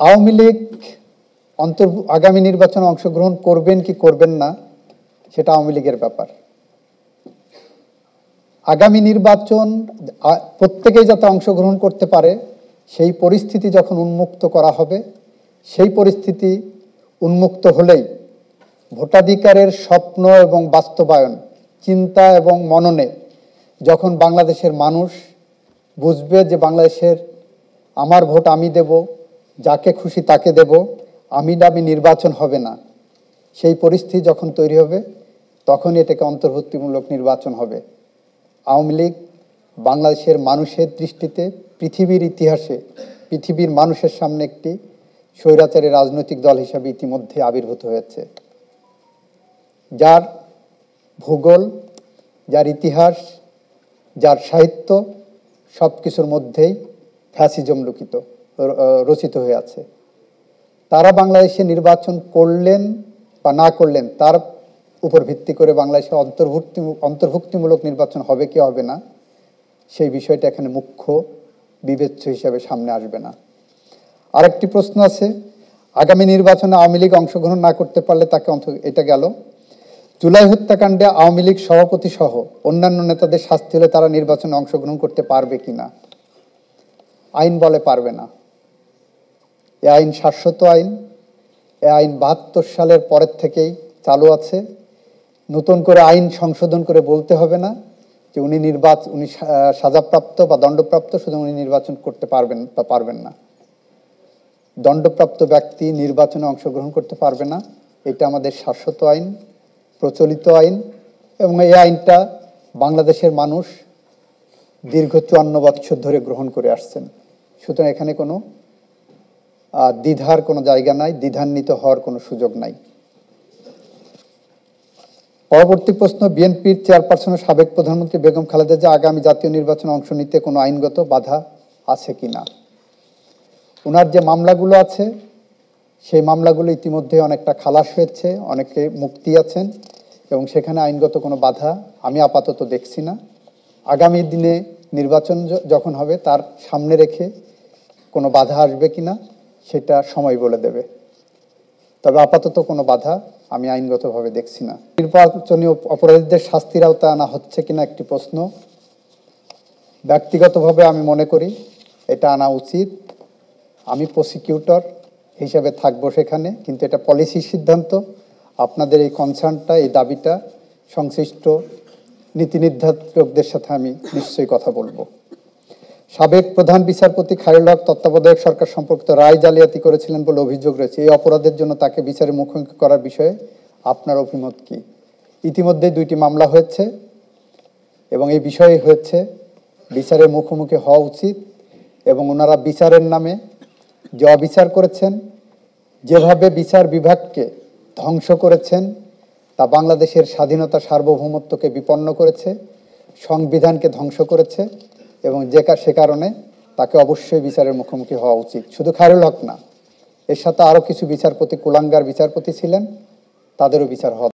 আওয়ামী লীগ আগামী নির্বাচনে অংশগ্রহণ করবেন কি করবেন না সেটা আওয়ামী লীগের ব্যাপার। আগামী নির্বাচন প্রত্যেকেই যাতে অংশগ্রহণ করতে পারে সেই পরিস্থিতি যখন উন্মুক্ত করা হবে, সেই পরিস্থিতি উন্মুক্ত হলেই ভোটাধিকারের স্বপ্ন এবং বাস্তবায়ন, চিন্তা এবং মননে যখন বাংলাদেশের মানুষ বুঝবে যে বাংলাদেশের আমার ভোট আমি দেব, যাকে খুশি তাকে দেব, আমি দামি নির্বাচন হবে না, সেই পরিস্থিতি যখন তৈরি হবে তখন এটাকে অন্তর্ভুক্তিমূলক নির্বাচন হবে। আওয়ামী লীগ বাংলাদেশের মানুষের দৃষ্টিতে, পৃথিবীর ইতিহাসে, পৃথিবীর মানুষের সামনে একটি স্বৈরাচারী রাজনৈতিক দল হিসাবে ইতিমধ্যে আবির্ভূত হয়েছে, যার ভূগোল, যার ইতিহাস, যার সাহিত্য সব কিছুর মধ্যেই ফ্যাসিজম রচিত হয়ে আছে। তারা বাংলাদেশে নির্বাচন করলেন বা না করলেন তার উপর ভিত্তি করে বাংলাদেশে অন্তর্ভুক্তিমূলক নির্বাচন হবে কি হবে না সেই বিষয়টা এখানে মুখ্য বিবেচ্য হিসাবে সামনে আসবে না। আরেকটি প্রশ্ন আছে, আগামী নির্বাচনে আওয়ামী লীগ অংশগ্রহণ না করতে পারলে তাকে এটা গেল। জুলাই হত্যাকাণ্ডে আওয়ামী লীগ সভাপতি সহ অন্যান্য নেতাদের শাস্তি হলে তারা নির্বাচনে অংশগ্রহণ করতে পারবে কিনা? আইন বলে পারবে না। এ আইন শাশ্বত আইন। এ আইন ৭২ সালের পরের থেকেই চালু আছে। নতুন করে আইন সংশোধন করে বলতে হবে না যে উনি সাজাপ্রাপ্ত বা দণ্ডপ্রাপ্ত, শুধু উনি নির্বাচন করতে পারবেন বা পারবেন না। দণ্ডপ্রাপ্ত ব্যক্তি নির্বাচনে অংশগ্রহণ করতে পারবে না। এটা আমাদের শাশ্বত আইন, প্রচলিত আইন, এবং এই আইনটা বাংলাদেশের মানুষ দীর্ঘ ৫৪ বছর ধরে গ্রহণ করে আসছেন। সুতরাং এখানে কোনো দ্বিধার কোনো জায়গা নাই, দ্বিধান্বিত হওয়ার কোনো সুযোগ নাই। পরবর্তী প্রশ্ন, বিএনপির চেয়ারপারসনের সাবেক প্রধানমন্ত্রী বেগম খালেদা জিয়া আগামী জাতীয় নির্বাচনে অংশ নিতে কোনো আইনগত বাধা আছে কিনা? ওনার যে মামলাগুলো আছে সেই মামলাগুলো ইতিমধ্যে অনেকটা খালাস হয়েছে, অনেকে মুক্তি আছেন, এবং সেখানে আইনগত কোনো বাধা আমি আপাতত দেখছি না। আগামী দিনে নির্বাচন যখন হবে তার সামনে রেখে কোনো বাধা আসবে কিনা সেটা সময় বলে দেবে, তবে আপাতত কোনো বাধা আমি আইনগতভাবে দেখছি না। নির্বাচনী অপরাধীদের শাস্তির আওতায় আনা হচ্ছে কিনা একটি প্রশ্ন। ব্যক্তিগতভাবে আমি মনে করি এটা আনা উচিত। আমি প্রসিকিউটর হিসেবে থাকবো সেখানে, কিন্তু এটা পলিসির সিদ্ধান্ত। আপনাদের এই কনসার্নটা, এই দাবিটা সংশ্লিষ্ট নীতি নির্ধারকদের সাথে আমি নিশ্চয়ই কথা বলবো। সাবেক প্রধান বিচারপতি খায়রুল হক তত্ত্বাবধায়ক সরকার সম্পর্কিত রায় জালিয়াতি করেছিলেন বলে অভিযোগ রয়েছে। এই অপরাধের জন্য তাকে বিচারের মুখোমুখি করার বিষয়ে আপনার অভিমত কি? ইতিমধ্যে 2টি মামলা হয়েছে এবং এই বিষয়ে হচ্ছে বিচারের মুখোমুখি হওয়া উচিত, এবং ওনারা বিচারের নামে যে অবিচার করেছেন, যেভাবে বিচার বিভাগকে ধ্বংস করেছেন তা বাংলাদেশের স্বাধীনতা সার্বভৌমত্বকে বিপন্ন করেছে, সংবিধানকে ধ্বংস করেছে, এবং সে কারণে তাকে অবশ্যই বিচারের মুখোমুখি হওয়া উচিত। শুধু খায়রুল হক না, এর সাথে আরও কিছু বিচারপতি, কুলাঙ্গার বিচারপতি ছিলেন, তাদেরও বিচার হওয়া